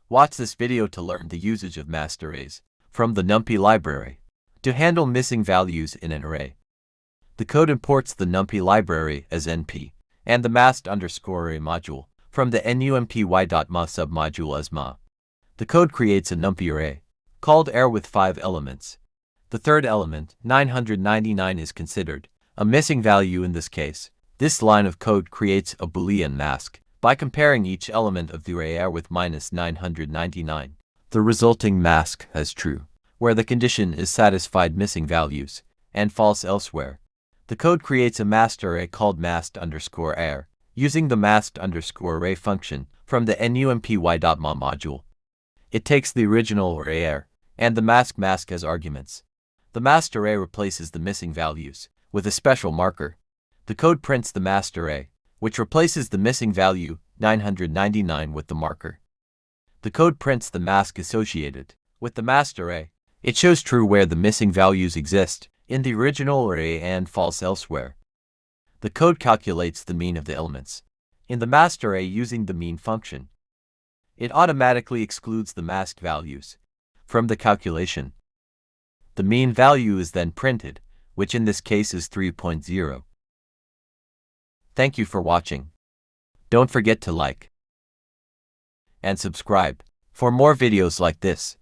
Watch this video to learn the usage of masked arrays from the NumPy library to handle missing values in an array. The code imports the NumPy library as NP and the masked_array module from the NumPy.ma submodule as ma. The code creates a NumPy array called array with 5 elements. The third element, 999, is considered a missing value in this case. This line of code creates a Boolean mask by comparing each element of the array with -999. The resulting mask as true, where the condition is satisfied missing values, and false elsewhere. The code creates a masked array called masked_array using the masked_array function from the NumPy.ma module. It takes the original array and the mask as arguments. The masked array replaces the missing values with a special marker. The code prints the masked array, which replaces the missing value 999 with the marker. The code prints the mask associated with the masked array. It shows true where the missing values exist in the original array and false elsewhere. The code calculates the mean of the elements in the masked array using the mean function. It automatically excludes the masked values from the calculation. The mean value is then printed, which in this case is 3.0. Thank you for watching. Don't forget to like and subscribe for more videos like this.